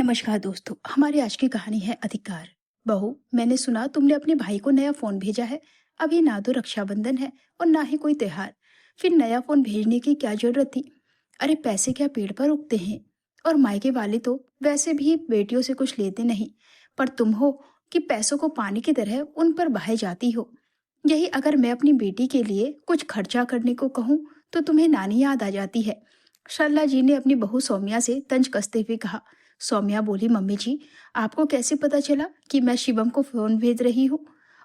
नमस्कार दोस्तों, हमारी आज की कहानी है अधिकार। बहू, मैंने सुना तुमने अपने भाई को नया फोन भेजा है। अभी ना तो रक्षाबंधन है और ना ही कोई त्योहार, फिर नया फोन भेजने की क्या जरूरत थी? अरे पैसे क्या पेड़ पर उगते हैं? और मायके वाले तो वैसे भी बेटियों से कुछ लेते नहीं, पर तुम हो कि पैसों को पानी की तरह उन पर बहाए जाती हो। यही अगर मैं अपनी बेटी के लिए कुछ खर्चा करने को कहूँ तो तुम्हें नानी याद आ जाती है। सरला जी ने अपनी बहू सौम्या से तंज कसते हुए कहा। सौम्या बोली, मम्मी जी, आपको कैसे पता चला कि मैं शिवम को फोन भेज रही हूँ?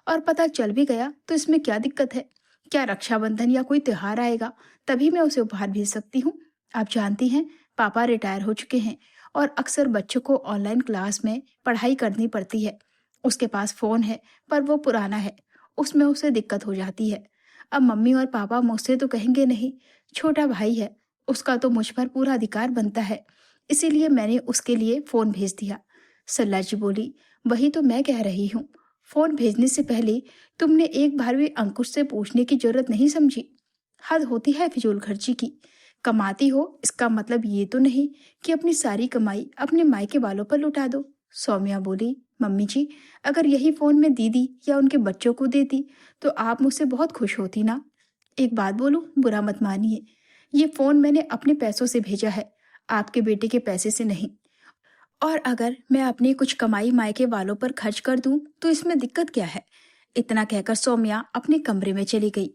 और पता चल भी गया तो इसमें क्या दिक्कत है? क्या रक्षाबंधन या कोई त्योहार आएगा तभी मैं उसे उपहार भेज सकती हूँ? आप जानती हैं, पापा रिटायर हो चुके हैं और अक्सर बच्चों को ऑनलाइन क्लास में पढ़ाई करनी पड़ती है। उसके पास फोन है पर वो पुराना है, उसमें उसे दिक्कत हो जाती है। अब मम्मी और पापा मुझसे तो कहेंगे नहीं, छोटा भाई है, उसका तो मुझ पर पूरा अधिकार बनता है, इसीलिए मैंने उसके लिए फोन भेज दिया। सल्ला जी बोली, वही तो मैं कह रही हूँ, फोन भेजने से पहले तुमने एक बार भी अंकुश से पूछने की जरूरत नहीं समझी? हद होती है फिजूल खर्ची की। कमाती हो इसका मतलब ये तो नहीं कि अपनी सारी कमाई अपने मायके वालों पर लुटा दो। सौम्या बोली, मम्मी जी, अगर यही फोन मैं दीदी या उनके बच्चों को देती तो आप मुझसे बहुत खुश होती ना। एक बात बोलूं, बुरा मत मानिए, ये फोन मैंने अपने पैसों से भेजा है, आपके बेटे के पैसे से नहीं। और अगर मैं अपनी कुछ कमाई मायके वालों पर खर्च कर दूं तो इसमें दिक्कत क्या है? इतना कहकर सौम्या अपने कमरे में चली गई।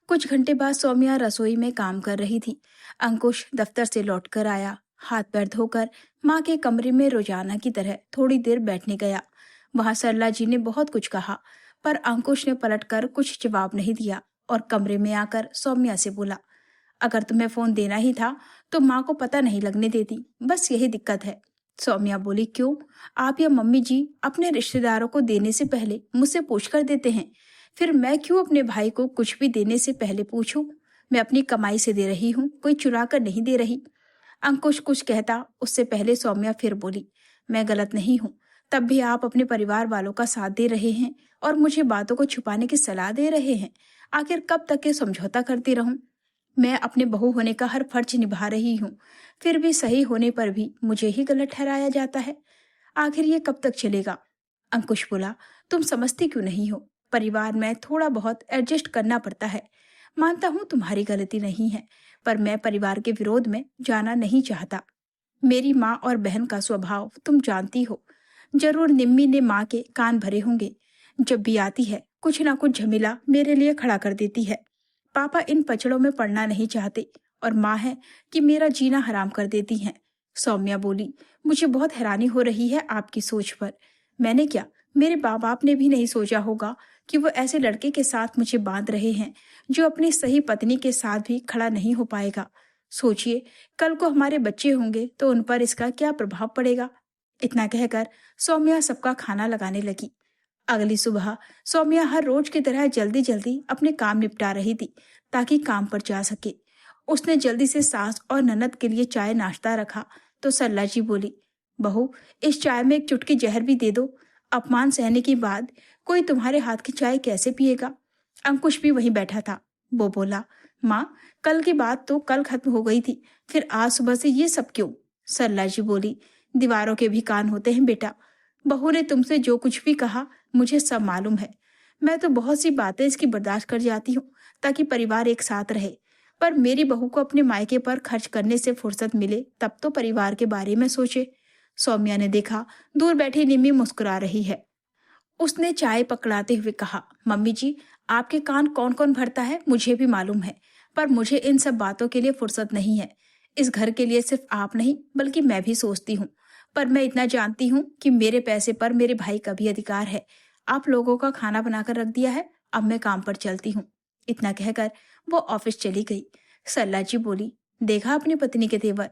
कुछ घंटे बाद सौम्या रसोई में काम कर रही थी। अंकुश दफ्तर से लौटकर आया, हाथ पैर धोकर माँ के कमरे में रोजाना की तरह थोड़ी देर बैठने गया। वहां सरला जी ने बहुत कुछ कहा, पर अंकुश ने पलटकर कुछ जवाब नहीं दिया और कमरे में आकर सौम्या से बोला, अगर तुम्हें फोन देना ही था तो माँ को पता नहीं लगने देती, बस यही दिक्कत है। सौम्या बोली, क्यों? आप या मम्मी जी अपने रिश्तेदारों को देने से पहले मुझसे पूछ कर देते हैं, फिर मैं क्यों अपने भाई को कुछ भी देने से पहले पूछूं? मैं अपनी कमाई से दे रही हूँ, कोई चुरा कर नहीं दे रही। अंकुश कुछ कहता उससे पहले सौम्या फिर बोली, मैं गलत नहीं हूँ, तब भी आप अपने परिवार वालों का साथ दे रहे हैं और मुझे बातों को छुपाने की सलाह दे रहे हैं। आखिर कब तक ये समझौता करती रहूं? मैं अपने बहू होने का हर फर्ज निभा रही हूँ, फिर भी सही होने पर भी मुझे ही गलत ठहराया जाता है। आखिर ये कब तक चलेगा? अंकुश बोला, तुम समझती क्यों नहीं हो? परिवार में थोड़ा बहुत एडजस्ट करना पड़ता है। मानता हूँ तुम्हारी गलती नहीं है, पर मैं परिवार के विरोध में जाना नहीं चाहता। मेरी माँ और बहन का स्वभाव तुम जानती हो। जरूर निम्मी ने माँ के कान भरे होंगे। जब भी आती है कुछ ना कुछ झमेला मेरे लिए खड़ा कर देती है। पापा इन पचड़ों में पड़ना नहीं चाहते और माँ है कि मेरा जीना हराम कर देती हैं। सौम्या बोली, मुझे बहुत हैरानी हो रही है आपकी सोच पर। मैंने क्या, मेरे माँ बाप ने भी नहीं सोचा होगा कि वो ऐसे लड़के के साथ मुझे बांध रहे हैं जो अपनी सही पत्नी के साथ भी खड़ा नहीं हो पाएगा। सोचिए, कल को हमारे बच्चे होंगे तो उन पर इसका क्या प्रभाव पड़ेगा। इतना कहकर सौम्या सबका खाना लगाने लगी। अगली सुबह सौम्या हर रोज की तरह जल्दी जल्दी अपने काम निपटा रही थी ताकि काम पर जा सके। उसने जल्दी से सास और ननद के लिए चाय नाश्ता रखा तो सरला जी बोली, बहू, इस चाय में एक चुटकी जहर भी दे दो। अपमान सहने के बाद कोई तुम्हारे हाथ की चाय कैसे पिएगा? अंकुश भी वहीं बैठा था। वो बोला, माँ, कल की बात तो कल खत्म हो गई थी, फिर आज सुबह से ये सब क्यों? सरला जी बोली, दीवारों के भी कान होते हैं बेटा। बहू ने तुमसे जो कुछ भी कहा मुझे सब मालूम है। मैं तो बहुत सी बातें इसकी बर्दाश्त कर जाती हूँ ताकि परिवार एक साथ रहे, पर मेरी बहू को अपने मायके पर खर्च करने से फुर्सत मिले तब तो परिवार के बारे में सोचे। सौम्या ने देखा दूर बैठी निम्मी मुस्कुरा रही है। उसने चाय पकड़ाते हुए कहा, मम्मी जी, आपके कान कौन कौन भरता है मुझे भी मालूम है, पर मुझे इन सब बातों के लिए फुर्सत नहीं है। इस घर के लिए सिर्फ आप नहीं बल्कि मैं भी सोचती हूँ, पर मैं इतना जानती हूँ कि मेरे पैसे पर मेरे भाई का भी अधिकार है। आप लोगों का खाना बनाकर रख दिया है, अब मैं काम पर चलती हूँ। इतना कहकर वो ऑफिस चली गई। सरला जी बोली, देखा अपनी पत्नी के तेवर,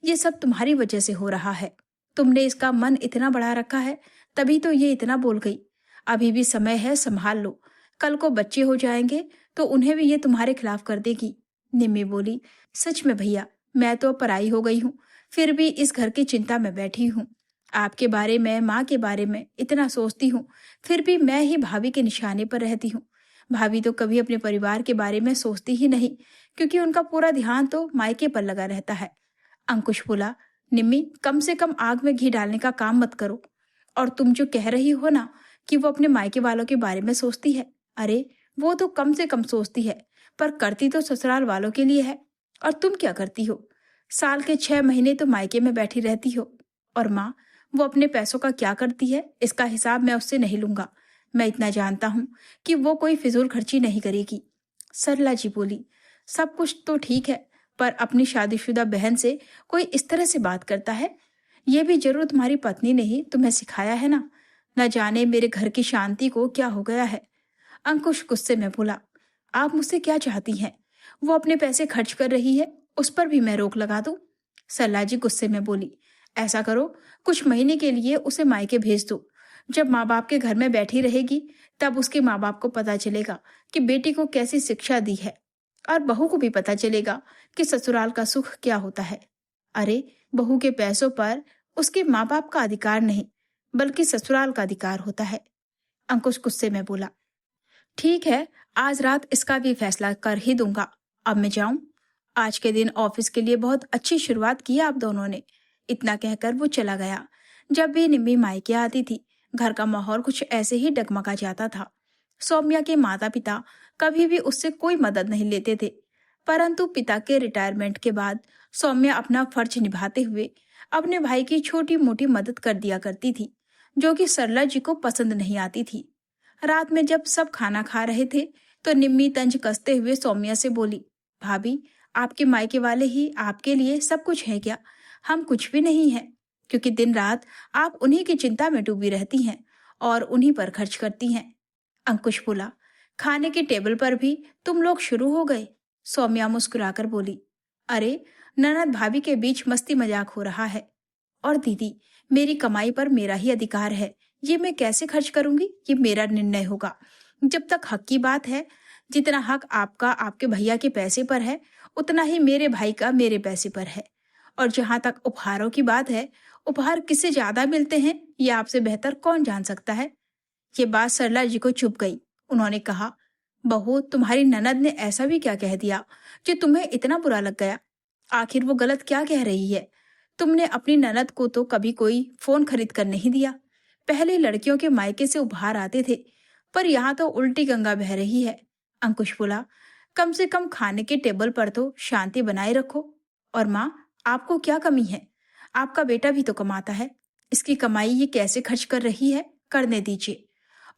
ये सब तुम्हारी वजह से हो रहा है। तुमने इसका मन इतना बढ़ा रखा है, तभी तो ये इतना बोल गई। अभी भी समय है, संभाल लो, कल को बच्चे हो जाएंगे तो उन्हें भी ये तुम्हारे खिलाफ कर देगी। निम्मी बोली, सच में भैया, मैं तो पराई हो गई हूँ, फिर भी इस घर की चिंता में बैठी हूँ। आपके बारे में, माँ के बारे में इतना सोचती हूँ, फिर भी मैं ही भाभी के निशाने पर रहती हूँ। भाभी तो कभी अपने परिवार के बारे में सोचती ही नहीं, क्योंकि उनका पूरा ध्यान तो मायके पर लगा रहता है। अंकुश बोला, निम्मी, कम से कम आग में घी डालने का काम मत करो। और तुम जो कह रही हो ना कि वो अपने मायके वालों के बारे में सोचती है, अरे वो तो कम से कम सोचती है, पर करती तो ससुराल वालों के लिए है। और तुम क्या करती हो? साल के 6 महीने तो मायके में बैठी रहती हो। और माँ, वो अपने पैसों का क्या करती है इसका हिसाब मैं उससे नहीं लूंगा। मैं इतना जानता हूँ कि वो कोई फिजूल खर्ची नहीं करेगी। सरला जी बोली, सब कुछ तो ठीक है, पर अपनी शादीशुदा बहन से कोई इस तरह से बात करता है? ये भी जरूर तुम्हारी पत्नी ने ही तुम्हें सिखाया है ना। न जाने मेरे घर की शांति को क्या हो गया है। अंकुश गुस्से में बोला, आप मुझसे क्या चाहती हैं? वो अपने पैसे खर्च कर रही है, उस पर भी मैं रोक लगा दूं? सरला जी गुस्से में बोली, ऐसा करो, कुछ महीने के लिए उसे मायके भेज दो। जब माँ बाप के घर में बैठी रहेगी, तब उसके माँ बाप को पता चलेगा कि बेटी को कैसी शिक्षा दी है, और बहू को भी पता चलेगा कि ससुराल का सुख क्या होता है। अरे, बहू के पैसों पर उसके माँ बाप का अधिकार नहीं, बल्कि ससुराल का अधिकार होता है। अंकुश गुस्से में बोला, ठीक है, आज रात इसका भी फैसला कर ही दूंगा। अब मैं जाऊं? आज के दिन ऑफिस के लिए बहुत अच्छी शुरुआत की आप दोनों ने। इतना कहकर वो चला गया। जब भी निम्मी मायके आती थी, घर का माहौल कुछ ऐसे ही डगमगा जाता था। सौम्या के माता पिता कभी भी उससे कोई मदद नहीं लेते थे, परंतु पिता के रिटायरमेंट के बाद सौम्या अपना फर्ज निभाते हुए अपने भाई की छोटी मोटी मदद कर दिया करती थी, जो कि सरला जी को पसंद नहीं आती थी। रात में जब सब खाना खा रहे थे, तो निम्मी तंज कसते हुए सौम्या से बोली, भाभी, आपके मायके वाले ही आपके लिए सब कुछ है क्या? हम कुछ भी नहीं है, क्योंकि दिन रात आप उन्हीं की चिंता में डूबी रहती हैं और उन्हीं पर खर्च करती हैं। अंकुश बोला, खाने की टेबल पर भी तुम लोग शुरू हो गए? सौम्या मुस्कुराकर बोली, अरे, ननद भाभी के बीच मस्ती मजाक हो रहा है। और दीदी, मेरी कमाई पर मेरा ही अधिकार है, ये मैं कैसे खर्च करूंगी, ये मेरा निर्णय होगा। जब तक हक की बात है, जितना हक आपका आपके भैया के पैसे पर है, उतना ही मेरे भाई का मेरे पैसे पर है। और जहां तक उपहारों की बात है, उपहार किससे ज्यादा मिलते हैं ये आपसे बेहतर कौन जान सकता है। ये बात सरला जी को चुभ गई। उन्होंने कहा, बहू, तुम्हारी ननद ने ऐसा भी क्या कह दिया जो तुम्हें इतना बुरा लग गया? आखिर वो गलत क्या कह रही है? तुमने अपनी ननद को तो कभी कोई फोन खरीद कर नहीं दिया। पहले लड़कियों के मायके से उपहार आते थे, पर यहाँ तो उल्टी गंगा बह रही है। अंकुश बोला, कम से कम खाने के टेबल पर तो शांति बनाए रखो। और माँ, आपको क्या कमी है? आपका बेटा भी तो कमाता है। इसकी कमाई ये कैसे खर्च कर रही है, करने दीजिए।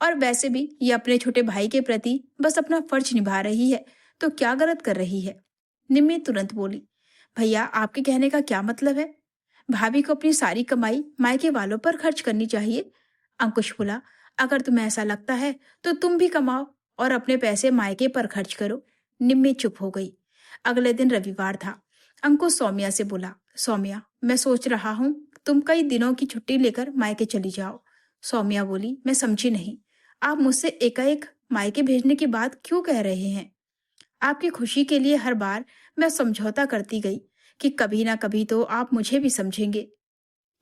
और वैसे भी ये अपने छोटे भाई के प्रति बस अपना फर्ज निभा रही है, तो क्या गलत कर रही है? निम्मी तुरंत बोली, भैया, आपके कहने का क्या मतलब है? भाभी को अपनी सारी कमाई मायके वालों पर खर्च करनी चाहिए? अंकुश बोला, अगर तुम्हें ऐसा लगता है तो तुम भी कमाओ और अपने पैसे मायके पर खर्च करो। निम्मी चुप हो गई। अगले दिन रविवार था। अंकुश सौम्या से बोला, सौम्या, मैं सोच रहा हूँ तुम कई दिनों की छुट्टी लेकर मायके चली जाओ। सौम्या बोली, मैं समझी नहीं, आप मुझसे एकाएक मायके भेजने की बात क्यों कह रहे हैं? आपकी खुशी के लिए हर बार मैं समझौता करती गई कि कभी ना कभी तो आप मुझे भी समझेंगे।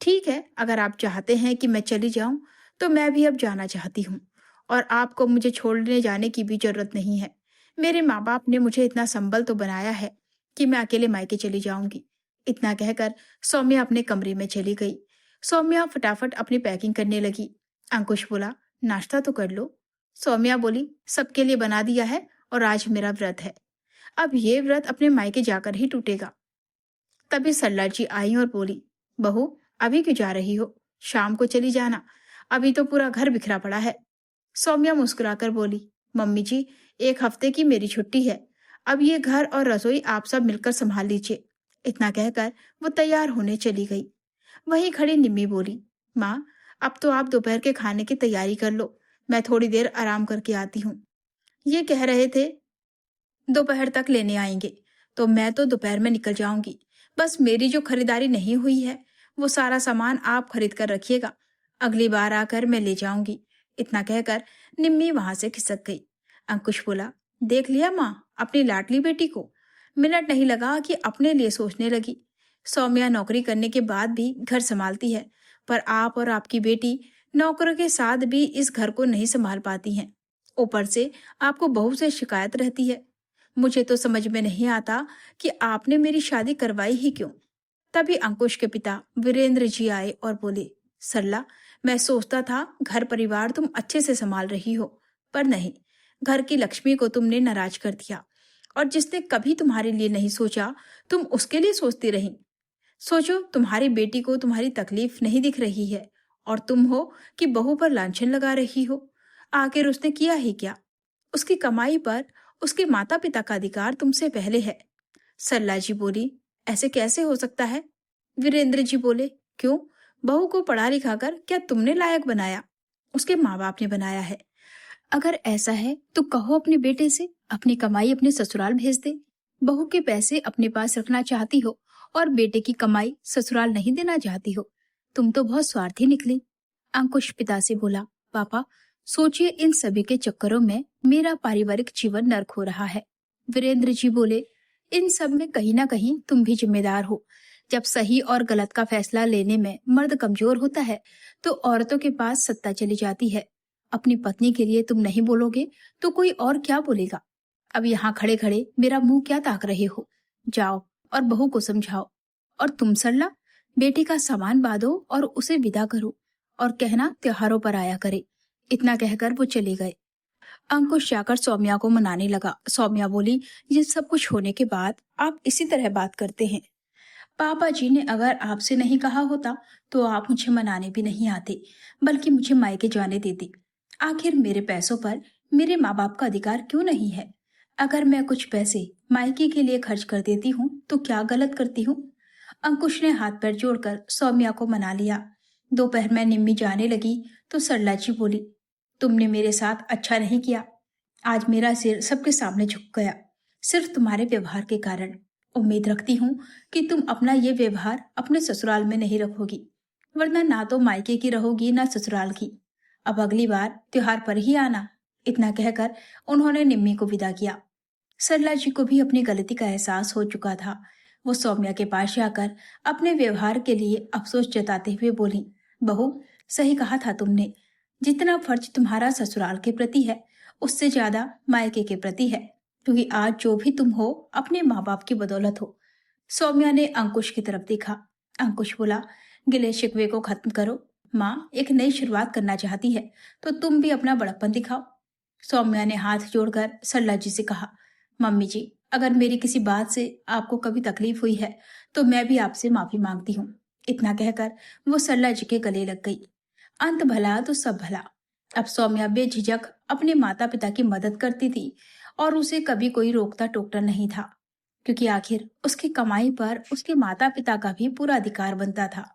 ठीक है, अगर आप चाहते हैं कि मैं चली जाऊं, तो मैं भी अब जाना चाहती हूँ, और आपको मुझे छोड़ने जाने की भी जरूरत नहीं है। मेरे माँ बाप ने मुझे इतना संबल तो बनाया है कि मैं अकेले मायके चली जाऊंगी। इतना कहकर सौम्या अपने कमरे में चली गई। सौम्या फटाफट अपनी पैकिंग करने लगी। अंकुश बोला, नाश्ता तो कर लो। सौम्या बोली, सबके लिए बना दिया है, और आज मेरा व्रत है। अब ये व्रत अपने मायके जाकर ही टूटेगा। तभी सरला जी आई और बोली, बहू, अभी क्यों जा रही हो? शाम को चली जाना, अभी तो पूरा घर बिखरा पड़ा है। सौम्या मुस्कुराकर बोली, मम्मी जी, 1 हफ्ते की मेरी छुट्टी है। अब ये घर और रसोई आप सब मिलकर संभाल लीजिए। इतना कहकर वो तैयार होने चली गई। वहीं खड़ी निम्मी बोली, माँ, अब तो आप दोपहर के खाने की तैयारी कर लो, मैं थोड़ी देर आराम करके आती हूँ। ये कह रहे थे दोपहर तक लेने आएंगे, तो मैं तो दोपहर में निकल जाऊंगी। बस मेरी जो खरीदारी नहीं हुई है, वो सारा सामान आप खरीद कर रखिएगा, अगली बार आकर मैं ले जाऊंगी। इतना कहकर निम्मी वहां से खिसक गई। अंकुश बोला, देख लिया माँ, अपनी लाडली बेटी को? मिनट नहीं लगा कि अपने लिए सोचने लगी। सौम्या नौकरी करने के बाद भी घर संभालती है, पर आप और आपकी बेटी नौकरों के साथ भी इस घर को नहीं संभाल पाती हैं। ऊपर से आपको बहू से शिकायत रहती है। मुझे तो समझ में नहीं आता कि आपने मेरी शादी करवाई ही क्यों। तभी अंकुश के पिता वीरेंद्र जी आए और बोले, सरला, मैं सोचता था घर परिवार तुम अच्छे से संभाल रही हो, पर नहीं, घर की लक्ष्मी को तुमने नाराज कर दिया। और जिसने कभी तुम्हारे लिए नहीं सोचा, तुम उसके लिए सोचती रही। सोचो, तुम्हारी बेटी को तुम्हारी तकलीफ नहीं दिख रही है और तुम हो कि बहू पर लांछन लगा रही हो। आखिर उसने किया ही क्या? उसकी कमाई पर उसके माता पिता का अधिकार तुमसे पहले है। सरला जी बोली, ऐसे कैसे हो सकता है? वीरेंद्र जी बोले, क्यों? बहू को पढ़ा लिखा कर क्या तुमने लायक बनाया? उसके माँ बाप ने बनाया है। अगर ऐसा है तो कहो अपने बेटे से अपनी कमाई अपने ससुराल भेज दे। बहू के पैसे अपने पास रखना चाहती हो और बेटे की कमाई ससुराल नहीं देना चाहती हो। तुम तो बहुत स्वार्थी निकली। अंकुश पिता से बोला, पापा, सोचिए, इन सभी के चक्करों में मेरा पारिवारिक जीवन नर्क हो रहा है। वीरेंद्र जी बोले, इन सब में कहीं ना कहीं तुम भी जिम्मेदार हो। जब सही और गलत का फैसला लेने में मर्द कमजोर होता है तो औरतों के पास सत्ता चली जाती है। अपनी पत्नी के लिए तुम नहीं बोलोगे तो कोई और क्या बोलेगा? अब यहाँ खड़े खड़े मेरा मुंह क्या ताक रहे हो? जाओ और बहू को समझाओ। और तुम सरला, बेटी का सामान बांधो और उसे विदा करो और कहना त्योहारों पर आया करे। इतना कहकर वो चले गए। अंकुश जाकर सौम्या को मनाने लगा। सौम्या बोली, ये सब कुछ होने के बाद आप इसी तरह बात करते हैं। पापा जी ने अगर आपसे नहीं कहा होता तो आप मुझे मनाने भी नहीं आते, बल्कि मुझे मायके जाने देते। आखिर मेरे पैसों पर मेरे माँ बाप का अधिकार क्यों नहीं है? अगर मैं कुछ पैसे मायके के लिए खर्च कर देती हूँ तो क्या गलत करती हूँ? अंकुश ने हाथ पैर जोड़कर सौम्या को मना लिया। दोपहर में निम्मी जाने लगी तो सरला जी बोली, तुमने मेरे साथ अच्छा नहीं किया। आज मेरा सिर सबके सामने झुक गया, सिर्फ तुम्हारे व्यवहार के कारण। उम्मीद रखती हूँ कि तुम अपना ये व्यवहार अपने ससुराल में नहीं रखोगी, वरना ना तो मायके की रहोगी ना ससुराल की। अब अगली बार त्योहार पर ही आना। इतना कहकर उन्होंने निम्मी को विदा किया। सरला जी को भी अपनी गलती का एहसास हो चुका था। वो सौम्या के पास जाकर अपने व्यवहार के लिए अफसोस जताते हुए बोली, बहू, सही कहा था तुमने। जितना फर्ज तुम्हारा ससुराल के प्रति है उससे ज्यादा मायके के प्रति है, क्योंकि आज जो भी तुम हो अपने माँ बाप की बदौलत हो। सौम्या ने अंकुश की तरफ देखा। अंकुश बोला, गिले शिकवे को खत्म करो। माँ एक नई शुरुआत करना चाहती है तो तुम भी अपना बड़प्पन दिखाओ। सौम्या ने हाथ जोड़कर सरला जी से कहा, मम्मी जी, अगर मेरी किसी बात से आपको कभी तकलीफ हुई है तो मैं भी आपसे माफी मांगती हूँ। इतना कहकर वो सरला जी के गले लग गई। अंत भला तो सब भला। अब सौम्या बेझिझक अपने माता पिता की मदद करती थी और उसे कभी कोई रोकता टोकता नहीं था, क्योंकि आखिर उसकी कमाई पर उसके माता पिता का भी पूरा अधिकार बनता था।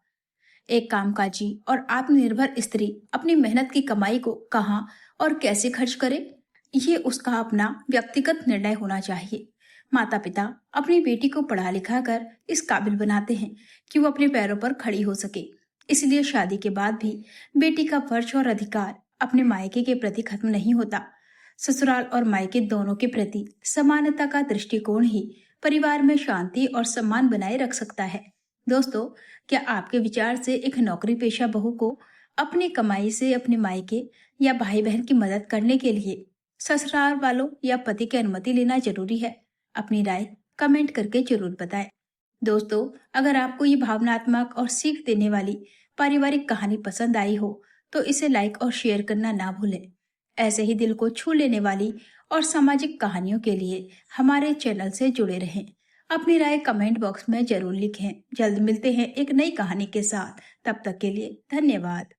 एक कामकाजी और आत्मनिर्भर स्त्री अपनी मेहनत की कमाई को कहाँ और कैसे खर्च करे, ये उसका अपना व्यक्तिगत निर्णय होना चाहिए। माता पिता अपनी बेटी को पढ़ा लिखा कर इस काबिल बनाते हैं कि वो अपने पैरों पर खड़ी हो सके। इसलिए शादी के बाद भी बेटी का फर्ज और अधिकार अपने मायके के प्रति खत्म नहीं होता। ससुराल और मायके दोनों के प्रति समानता का दृष्टिकोण ही परिवार में शांति और सम्मान बनाए रख सकता है। दोस्तों, क्या आपके विचार से एक नौकरी पेशा बहू को अपनी कमाई से अपने मायके या भाई बहन की मदद करने के लिए ससुराल वालों या पति की अनुमति लेना जरूरी है? अपनी राय कमेंट करके जरूर बताएं। दोस्तों, अगर आपको ये भावनात्मक और सीख देने वाली पारिवारिक कहानी पसंद आई हो तो इसे लाइक और शेयर करना ना भूलें। ऐसे ही दिल को छू लेने वाली और सामाजिक कहानियों के लिए हमारे चैनल से जुड़े रहें। अपनी राय कमेंट बॉक्स में जरूर लिखें। जल्द मिलते हैं एक नई कहानी के साथ। तब तक के लिए धन्यवाद।